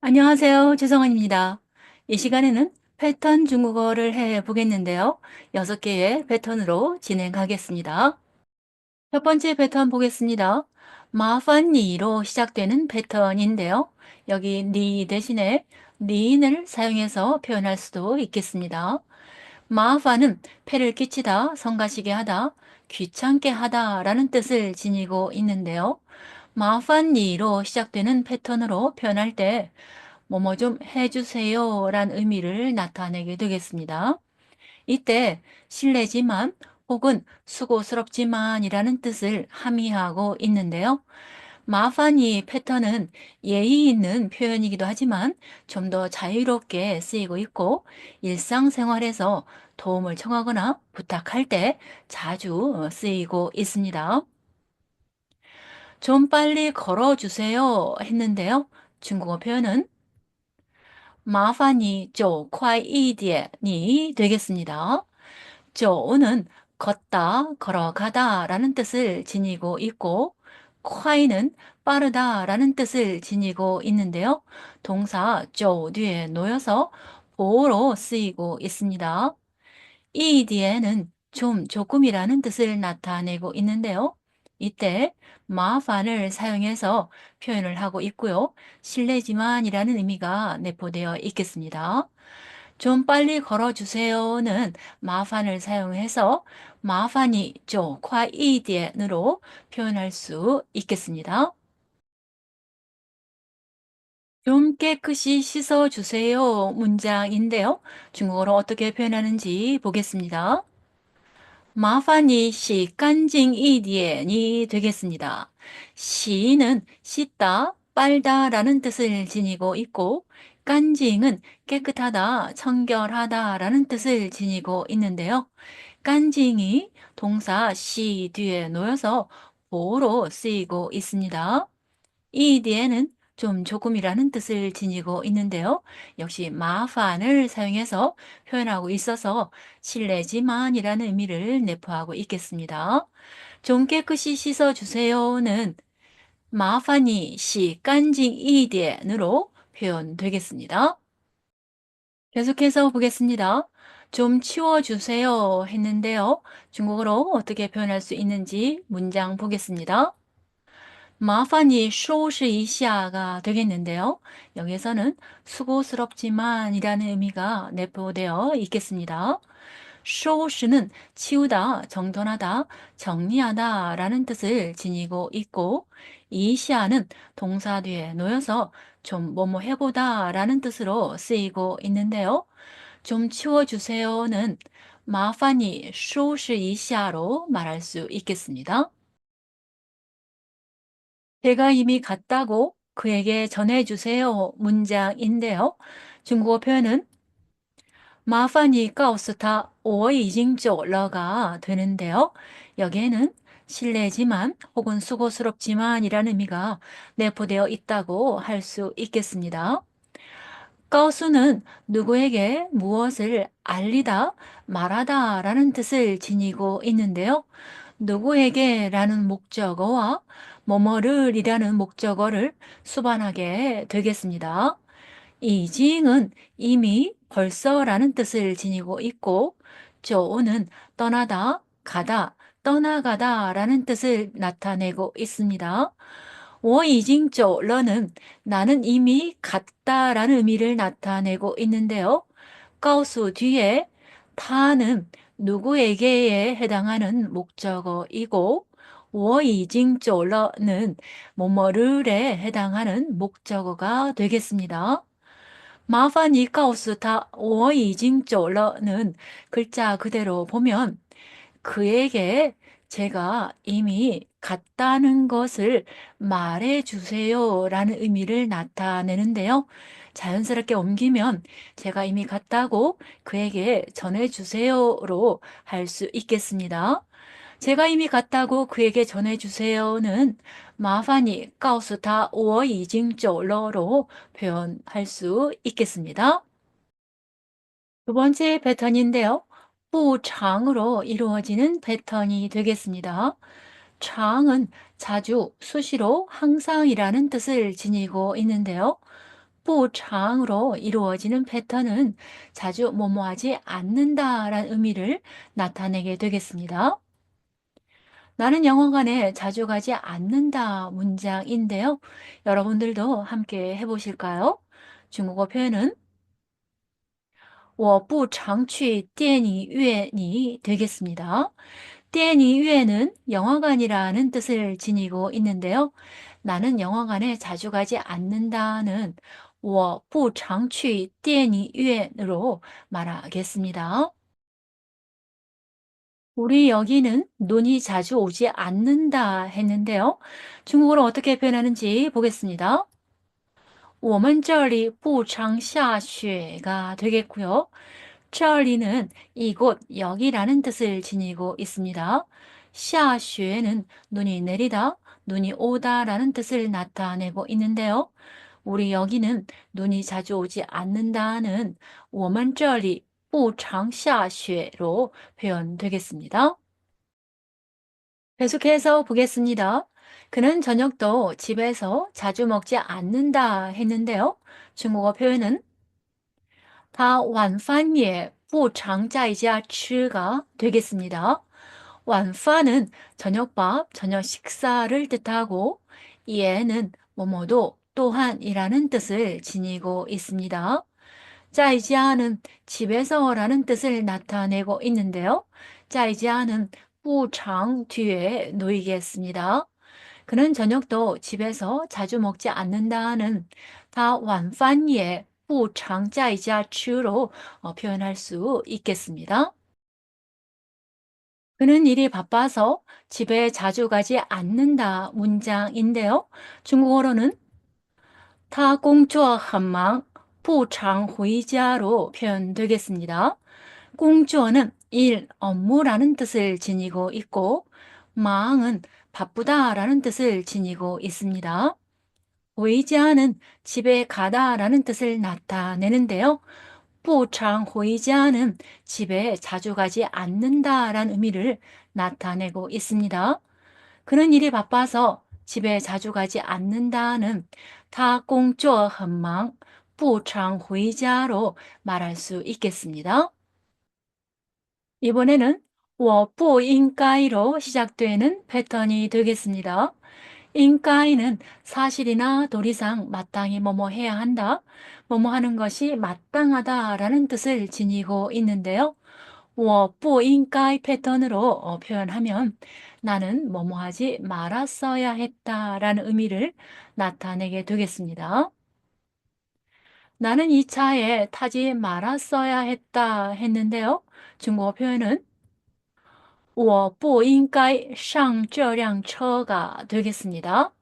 안녕하세요. 주성원입니다. 이 시간에는 패턴 중국어를 해 보겠는데요. 6개의 패턴으로 진행하겠습니다. 첫 번째 패턴 보겠습니다. 마판니로 시작되는 패턴인데요. 여기 니 대신에 니인을 사용해서 표현할 수도 있겠습니다. 마판은 폐를 끼치다, 성가시게 하다, 귀찮게 하다 라는 뜻을 지니고 있는데요. 마판니로 시작되는 패턴으로 표현할 때 뭐뭐 좀 해주세요 란 의미를 나타내게 되겠습니다. 이때 실례지만 혹은 수고스럽지만 이라는 뜻을 함의하고 있는데요. 마파니 패턴은 예의 있는 표현이기도 하지만 좀 더 자유롭게 쓰이고 있고 일상생활에서 도움을 청하거나 부탁할 때 자주 쓰이고 있습니다. 좀 빨리 걸어주세요 했는데요. 중국어 표현은 麻烦你走快一点이 되겠습니다. 走는 걷다, 걸어가다 라는 뜻을 지니고 있고 콰이는 빠르다 라는 뜻을 지니고 있는데요. 동사 走 뒤에 놓여서 보어로 쓰이고 있습니다. 이 뒤에는 좀, 조금이라는 뜻을 나타내고 있는데요. 이때 마판을 사용해서 표현을 하고 있고요. 실례지만이라는 의미가 내포되어 있겠습니다. 좀 빨리 걸어주세요는 마판을 사용해서 마판이 走快一点으로 표현할 수 있겠습니다. 좀 깨끗이 씻어주세요 문장인데요. 중국어로 어떻게 표현하는지 보겠습니다. 麻烦你洗干净一点이 되겠습니다. 시는 씻다, 빨다 라는 뜻을 지니고 있고 깐징은 깨끗하다, 청결하다 라는 뜻을 지니고 있는데요. 깐징이 동사 시 뒤에 놓여서 보로 쓰이고 있습니다. 이 뒤에는 좀 조금이라는 뜻을 지니고 있는데요. 역시 마판을 사용해서 표현하고 있어서 실례지만이라는 의미를 내포하고 있겠습니다. 좀 깨끗이 씻어주세요는 마판이 시干净一点으로 표현되겠습니다. 계속해서 보겠습니다. 좀 치워주세요 했는데요. 중국어로 어떻게 표현할 수 있는지 문장 보겠습니다. 麻烦你收拾一下가 되겠는데요. 여기서는 수고스럽지만 이라는 의미가 내포되어 있겠습니다.收拾는 치우다, 정돈하다, 정리하다 라는 뜻을 지니고 있고 이시아는 동사 뒤에 놓여서 좀 뭐뭐 해보다 라는 뜻으로 쓰이고 있는데요. 좀 치워주세요는 麻烦你收拾一下로 말할 수 있겠습니다. 제가 이미 갔다고 그에게 전해주세요 문장인데요. 중국어 표현은 麻烦你告诉他我已经走了가 되는데요. 여기에는 실례지만 혹은 수고스럽지만 이라는 의미가 내포되어 있다고 할 수 있겠습니다. 가우수는 누구에게 무엇을 알리다, 말하다 라는 뜻을 지니고 있는데요. 누구에게 라는 목적어와 뭐뭐를 이라는 목적어를 수반하게 되겠습니다. 이징은 이미 벌써라는 뜻을 지니고 있고 조는 떠나다, 가다, 떠나가다 라는 뜻을 나타내고 있습니다. 我已经走了는 나는 이미 갔다라는 의미를 나타내고 있는데요. 가우수 뒤에 타는 누구에게에 해당하는 목적어이고 我已经走了는 뭐뭐를에 해당하는 목적어가 되겠습니다. 麻烦你告诉他我已经走了는 글자 그대로 보면 그에게 제가 이미 갔다는 것을 말해 주세요 라는 의미를 나타내는데요. 자연스럽게 옮기면 제가 이미 갔다고 그에게 전해 주세요로 할 수 있겠습니다. 제가 이미 갔다고 그에게 전해 주세요는 麻烦你告诉他我已经走了로 표현할 수 있겠습니다. 두 번째 패턴인데요. 부장으로 이루어지는 패턴이 되겠습니다. 장은 자주, 수시로, 항상이라는 뜻을 지니고 있는데요. 워부장으로 이루어지는 패턴은 자주 뭐뭐하지 않는다라는 의미를 나타내게 되겠습니다. 나는 영화관에 자주 가지 않는다 문장인데요. 여러분들도 함께 해보실까요? 중국어 표현은 我不常去电影院이 되겠습니다. 电影院은 영화관이라는 뜻을 지니고 있는데요. 나는 영화관에 자주 가지 않는다는 我不常去电影院으로 말하겠습니다. 우리 여기는 눈이 자주 오지 않는다 했는데요. 중국어로 어떻게 표현하는지 보겠습니다. 我们这里不常下雪가 되겠고요. 这里는 이곳, 여기라는 뜻을 지니고 있습니다. 下雪는 눈이 내리다, 눈이 오다라는 뜻을 나타내고 있는데요. 우리 여기는 눈이 자주 오지 않는다는 我们这里不常下雪로 표현되겠습니다. 계속해서 보겠습니다. 그는 저녁도 집에서 자주 먹지 않는다 했는데요. 중국어 표현은 他晚饭也不常在家吃가 되겠습니다.晚饭은 저녁밥, 저녁 식사를 뜻하고 예는 뭐뭐도 또한이라는 뜻을 지니고 있습니다. 在家는 집에서라는 뜻을 나타내고 있는데요. 在家는 不常 뒤에 놓이겠습니다. 그는 저녁도 집에서 자주 먹지 않는다는 他晚饭也不常在家吃로 표현할 수 있겠습니다. 그는 일이 바빠서 집에 자주 가지 않는다 문장인데요. 중국어로는 他工作很忙不常回家로 표현되겠습니다. 工作는 일, 업무라는 뜻을 지니고 있고 망은 바쁘다라는 뜻을 지니고 있습니다. 回家는 집에 가다라는 뜻을 나타내는데요. 不常回家는 집에 자주 가지 않는다라는 의미를 나타내고 있습니다. 그런 일이 바빠서 집에 자주 가지 않는다는 他工作很忙不常回家로 말할 수 있겠습니다. 이번에는 我不应该로 시작되는 패턴이 되겠습니다. 인가이는 사실이나 도리상 마땅히 뭐뭐 해야 한다, 뭐뭐 하는 것이 마땅하다라는 뜻을 지니고 있는데요. 我不应该 패턴으로 표현하면 나는 뭐뭐 하지 말았어야 했다라는 의미를 나타내게 되겠습니다. 나는 이 차에 타지 말았어야 했다 했는데요. 중국어 표현은 我不应该上这辆车가 되겠습니다.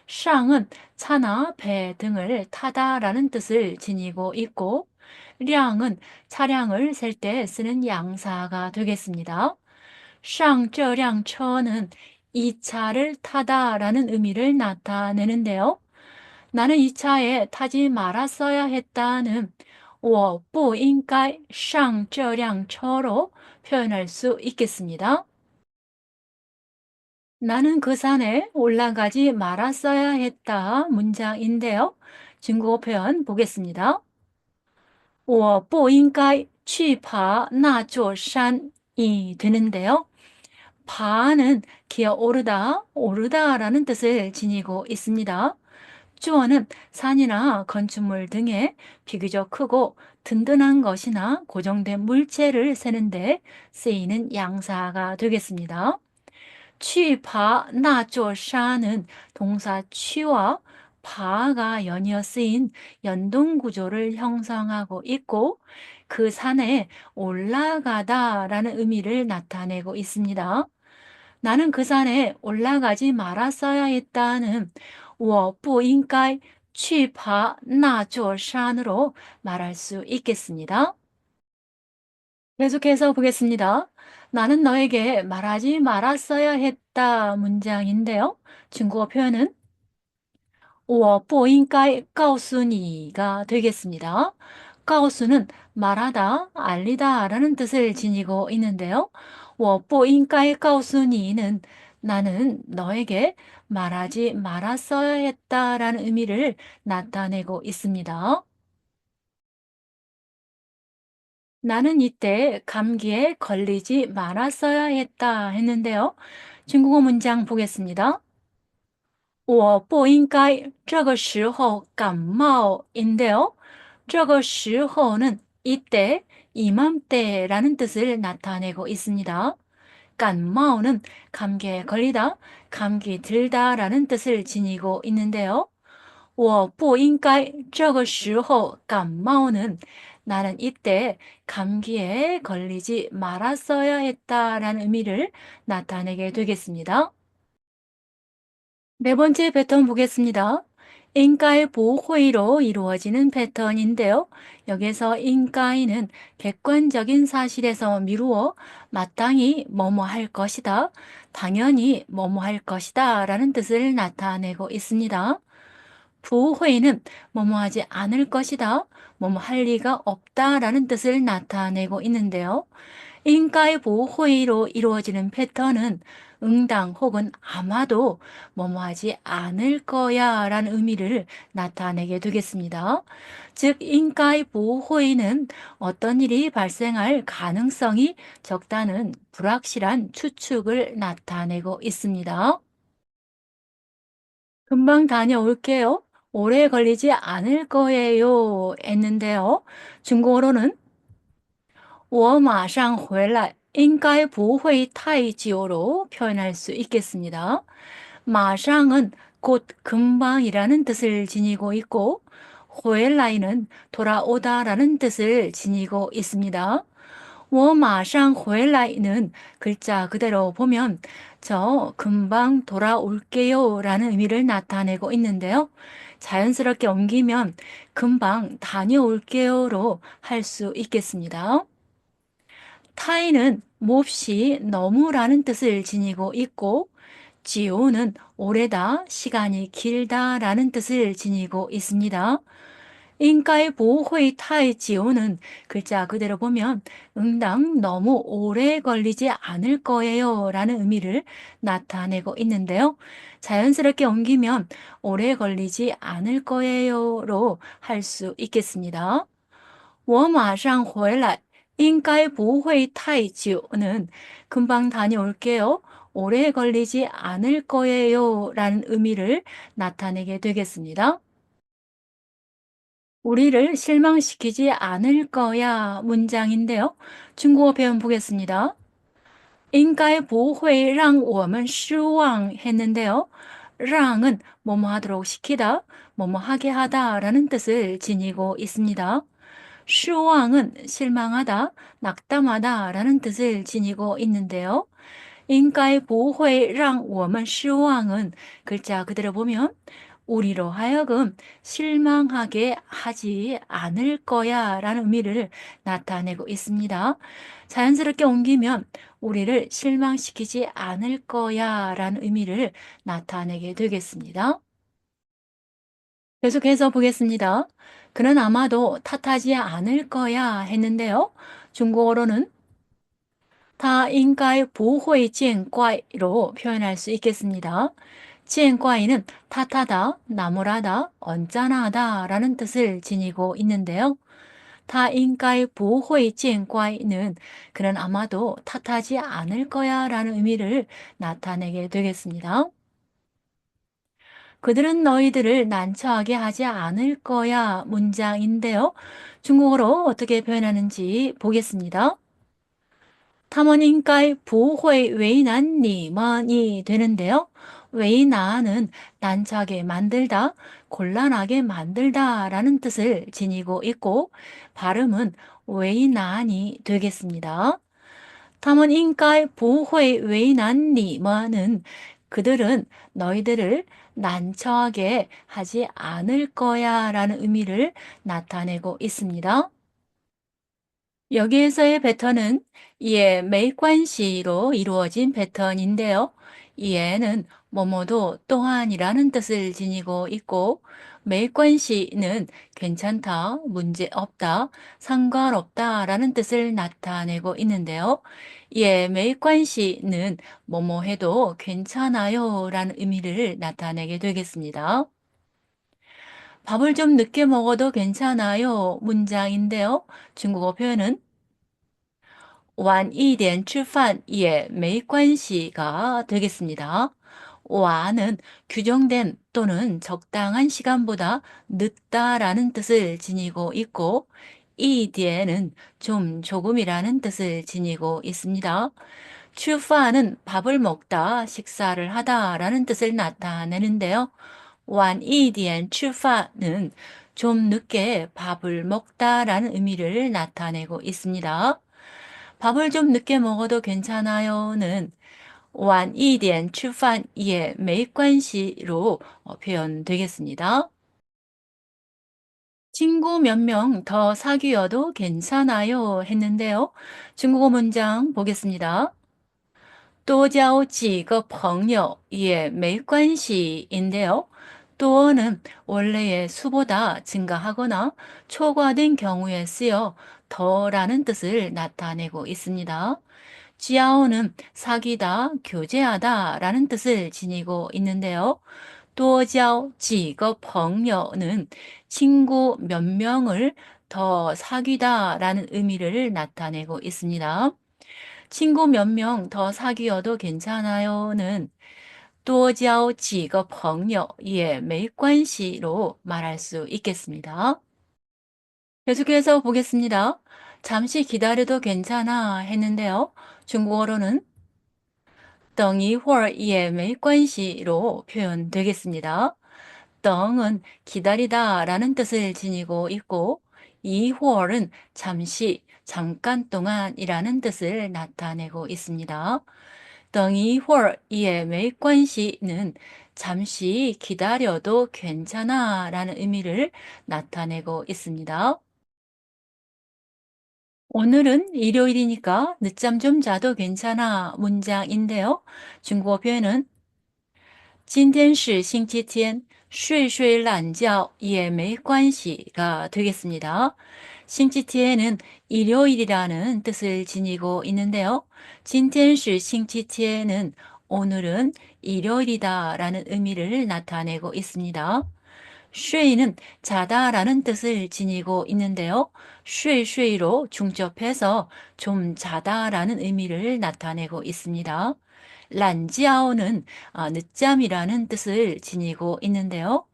上은 차나 배 등을 타다라는 뜻을 지니고 있고 辆은 차량을 셀 때 쓰는 양사가 되겠습니다. 上这辆车는 이 차를 타다라는 의미를 나타내는데요. 나는 이 차에 타지 말았어야 했다는 我不应该上这辆车로 표현할 수 있겠습니다. 나는 그 산에 올라가지 말았어야 했다 문장인데요. 중국어 표현 보겠습니다. 我不应该去爬那座山이 되는데요. 파는 기어 오르다, 오르다라는 뜻을 지니고 있습니다. 주어는 산이나 건축물 등의 비교적 크고 든든한 것이나 고정된 물체를 세는데 쓰이는 양사가 되겠습니다. 취파 나조샤는 동사 취와 파가 연이어 쓰인 연동 구조를 형성하고 있고 그 산에 올라가다라는 의미를 나타내고 있습니다. 나는 그 산에 올라가지 말았어야 했다는 我不应该去爬那座山으로 말할 수 있겠습니다. 계속해서 보겠습니다. 나는 너에게 말하지 말았어야 했다 문장인데요. 중국어 표현은 我不应该告诉你가 되겠습니다. 告诉는 말하다, 알리다 라는 뜻을 지니고 있는데요. 我不应该告诉你는 나는 너에게 말하지 말았어야 했다라는 의미를 나타내고 있습니다. 나는 이때 감기에 걸리지 말았어야 했다 했는데요. 중국어 문장 보겠습니다. 我不应该这个时候感冒인데요. 这个时候는 이때, 이맘때라는 뜻을 나타내고 있습니다.感冒는 감기에 걸리다, 감기 들다라는 뜻을 지니고 있는데요. 我不应该这个时候感冒는 나는 이때 감기에 걸리지 말았어야 했다라는 의미를 나타내게 되겠습니다. 네 번째 패턴 보겠습니다. 인가의 보호의로 이루어지는 패턴인데요. 여기서 인가이는 객관적인 사실에서 미루어 마땅히 뭐뭐 할 것이다, 당연히 뭐뭐 할 것이다 라는 뜻을 나타내고 있습니다. 부호의는 뭐뭐 하지 않을 것이다, 뭐뭐 할 리가 없다라는 뜻을 나타내고 있는데요. 인가의 보호의로 이루어지는 패턴은 응당 혹은 아마도 뭐뭐 하지 않을 거야 라는 의미를 나타내게 되겠습니다. 즉, 인가의 보호의는 어떤 일이 발생할 가능성이 적다는 불확실한 추측을 나타내고 있습니다. 금방 다녀올게요. 오래 걸리지 않을 거예요. 했는데요. 중국어로는 我马上回来应该不会太久로 표현할 수 있겠습니다. 마상은 곧 금방이라는 뜻을 지니고 있고 回来는 돌아오다라는 뜻을 지니고 있습니다. 我马上回来는 글자 그대로 보면 저 금방 돌아올게요 라는 의미를 나타내고 있는데요. 자연스럽게 옮기면 금방 다녀올게요로 할 수 있겠습니다. 타이는 몹시 너무라는 뜻을 지니고 있고 지오는 오래다, 시간이 길다라는 뜻을 지니고 있습니다. 인가의 보호의 타의 지오는 글자 그대로 보면 응당 너무 오래 걸리지 않을 거예요 라는 의미를 나타내고 있는데요. 자연스럽게 옮기면 오래 걸리지 않을 거예요로 할 수 있겠습니다. 我马上回来应该不会太久는 금방 다녀올게요. 오래 걸리지 않을 거예요 라는 의미를 나타내게 되겠습니다. 우리를 실망시키지 않을 거야 문장인데요. 중국어 표현 보겠습니다. 应该不会让我们失望 했는데요. 랑은 뭐뭐 하도록 시키다, 뭐뭐 하게 하다 라는 뜻을 지니고 있습니다. 슈왕은 실망하다, 낙담하다 라는 뜻을 지니고 있는데요. 인가의 보호의랑 워먼 슈왕은 글자 그대로 보면 우리로 하여금 실망하게 하지 않을 거야 라는 의미를 나타내고 있습니다. 자연스럽게 옮기면 우리를 실망시키지 않을 거야 라는 의미를 나타내게 되겠습니다. 계속해서 보겠습니다. 그는 아마도 탓하지 않을 거야 했는데요. 중국어로는 他应该不会见怪로 표현할 수 있겠습니다. 见怪는 탓하다, 나무라다, 언짢아하다 라는 뜻을 지니고 있는데요. 他应该不会见怪는 그는 아마도 탓하지 않을 거야 라는 의미를 나타내게 되겠습니다. 그들은 너희들을 난처하게 하지 않을 거야 문장인데요. 중국어로 어떻게 표현하는지 보겠습니다. 他们应该不会为难你们이 되는데요.为难은 난처하게 만들다, 곤란하게 만들다 라는 뜻을 지니고 있고 발음은为难이 되겠습니다. 他们应该不会为难你们은 그들은 너희들을 난처하게 하지 않을 거야 라는 의미를 나타내고 있습니다. 여기에서의 패턴은 예, 没关系로 이루어진 패턴인데요. 예는 뭐뭐도 또한이라는 뜻을 지니고 있고, 메이관시는 괜찮다, 문제 없다, 상관없다라는 뜻을 나타내고 있는데요. 예, 메이관시는 뭐뭐 해도 괜찮아요라는 의미를 나타내게 되겠습니다. 밥을 좀 늦게 먹어도 괜찮아요 문장인데요. 중국어 표현은 晚一点吃饭也没关系가 되겠습니다. 와는 규정된 또는 적당한 시간보다 늦다라는 뜻을 지니고 있고, 이디에는 좀 조금이라는 뜻을 지니고 있습니다. 추파는 밥을 먹다, 식사를 하다라는 뜻을 나타내는데요. 晚一点吃饭은 좀 늦게 밥을 먹다라는 의미를 나타내고 있습니다. 밥을 좀 늦게 먹어도 괜찮아요는 晚一点吃饭也没关系로 표현되겠습니다. 친구 몇 명 더 사귀어도 괜찮아요 했는데요. 중국어 문장 보겠습니다. 多交几个朋友也没关系인데요. 또는 원래의 수보다 증가하거나 초과된 경우에 쓰여 더라는 뜻을 나타내고 있습니다. 지아오는 사귀다, 교제하다 라는 뜻을 지니고 있는데요. 多交几个朋友는 친구 몇 명을 더 사귀다 라는 의미를 나타내고 있습니다. 친구 몇 명 더 사귀어도 괜찮아요는 多交几个朋友也没关系로 말할 수 있겠습니다. 계속해서 보겠습니다. 잠시 기다려도 괜찮아 했는데요. 중국어로는 等一会儿也没关系로 표현되겠습니다. 等은 기다리다 라는 뜻을 지니고 있고, 一会儿은 잠시, 잠깐 동안이라는 뜻을 나타내고 있습니다. 等一会儿也没关系는 잠시 기다려도 괜찮아 라는 의미를 나타내고 있습니다. 오늘은 일요일이니까 늦잠 좀 자도 괜찮아 문장인데요. 중국어 표현은 今天是星期天,睡懒觉也没关系가 되겠습니다. 싱치티에는 일요일이라는 뜻을 지니고 있는데요. 今天是星期天은 오늘은 일요일이다 라는 의미를 나타내고 있습니다. 쉐이는 자다라는 뜻을 지니고 있는데요. 쉐이쉐이로 중접해서 좀 자다라는 의미를 나타내고 있습니다. 란지아오는 늦잠이라는 뜻을 지니고 있는데요.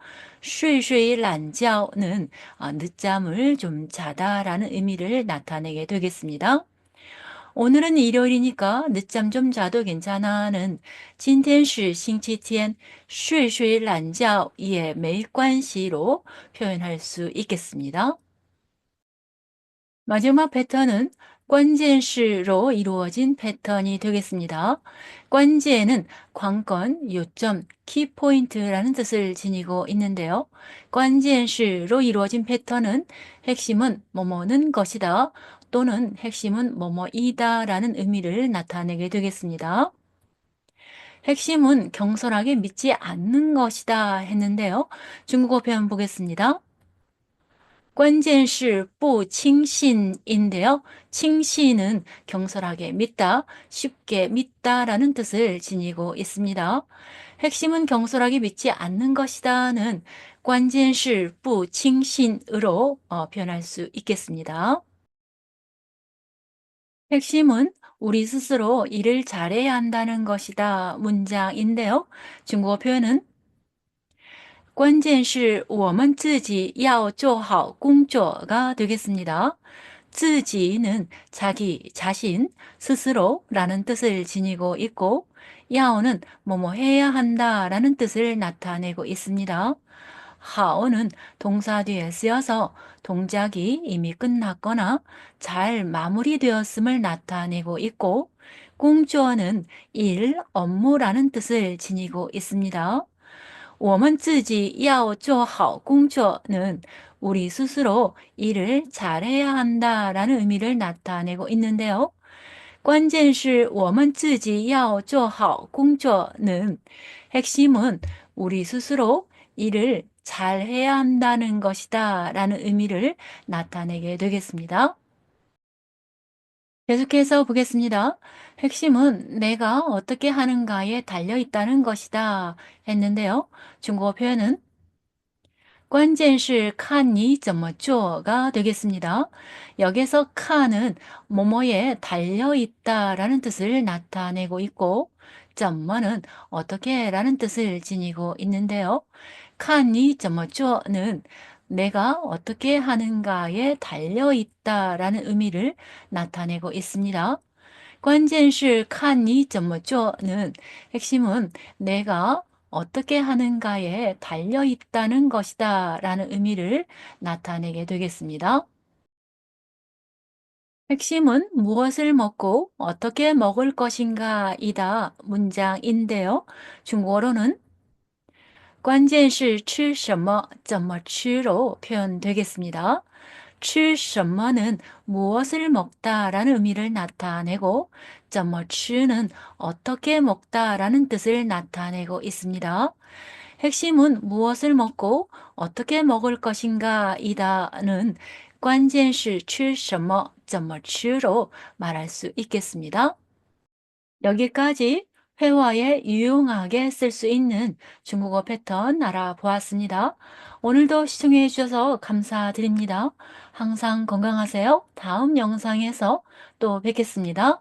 쉐이쉐이 란지아오는 늦잠을 좀 자다라는 의미를 나타내게 되겠습니다. 오늘은 일요일이니까 늦잠 좀 자도 괜찮아는 今天是星期天,睡懒觉也没关系로 표현할 수 있겠습니다. 마지막 패턴은 관键시로 이루어진 패턴이 되겠습니다. 관제는 관건, 요점, 키포인트라는 뜻을 지니고 있는데요. 관键시로 이루어진 패턴은 핵심은 뭐뭐는 것이다 또는 핵심은 뭐뭐이다 라는 의미를 나타내게 되겠습니다. 핵심은 경솔하게 믿지 않는 것이다 했는데요. 중국어 표현 보겠습니다. 关键是不轻信인데요. 칭신은 경솔하게 믿다, 쉽게 믿다라는 뜻을 지니고 있습니다. 핵심은 경솔하게 믿지 않는 것이다는 关键是不轻信으로 표현할 수 있겠습니다. 핵심은 우리 스스로 일을 잘해야 한다는 것이다 문장인데요. 중국어 표현은 关键是我们自己要做好工作가 되겠습니다. 自己는 자기, 자신, 스스로라는 뜻을 지니고 있고, 야오는 뭐뭐 해야 한다라는 뜻을 나타내고 있습니다. 하오는 동사 뒤에 쓰여서 동작이 이미 끝났거나 잘 마무리되었음을 나타내고 있고, 공주어는 일, 업무라는 뜻을 지니고 있습니다. 我们自己要做好工作는 우리 스스로 일을 잘해야 한다라는 의미를 나타내고 있는데요. 关键是我们自己要做好工作는 핵심은 우리 스스로 일을 잘 해야 한다는 것이다 라는 의미를 나타내게 되겠습니다. 계속해서 보겠습니다. 핵심은 내가 어떻게 하는가에 달려 있다는 것이다 했는데요. 중국어 표현은 关键是看你怎么做가 되겠습니다. 여기서 칸은 뭐뭐에 달려 있다라는 뜻을 나타내고 있고, 怎么는 어떻게 라는 뜻을 지니고 있는데요. 看你怎么做는 내가 어떻게 하는가에 달려 있다라는 의미를 나타내고 있습니다. 关键是看你怎么做는 핵심은 내가 어떻게 하는가에 달려 있다는 것이다 라는 의미를 나타내게 되겠습니다. 핵심은 무엇을 먹고 어떻게 먹을 것인가 이다 문장인데요. 중국어로는 关键是吃什么,怎么吃로 표현되겠습니다. 吃什么는 무엇을 먹다라는 의미를 나타내고 怎么吃는 어떻게 먹다라는 뜻을 나타내고 있습니다. 핵심은 무엇을 먹고 어떻게 먹을 것인가 이다는 关键是吃什么,怎么吃로 말할 수 있겠습니다. 여기까지 회화에 유용하게 쓸 수 있는 중국어 패턴 알아보았습니다. 오늘도 시청해 주셔서 감사드립니다. 항상 건강하세요. 다음 영상에서 또 뵙겠습니다.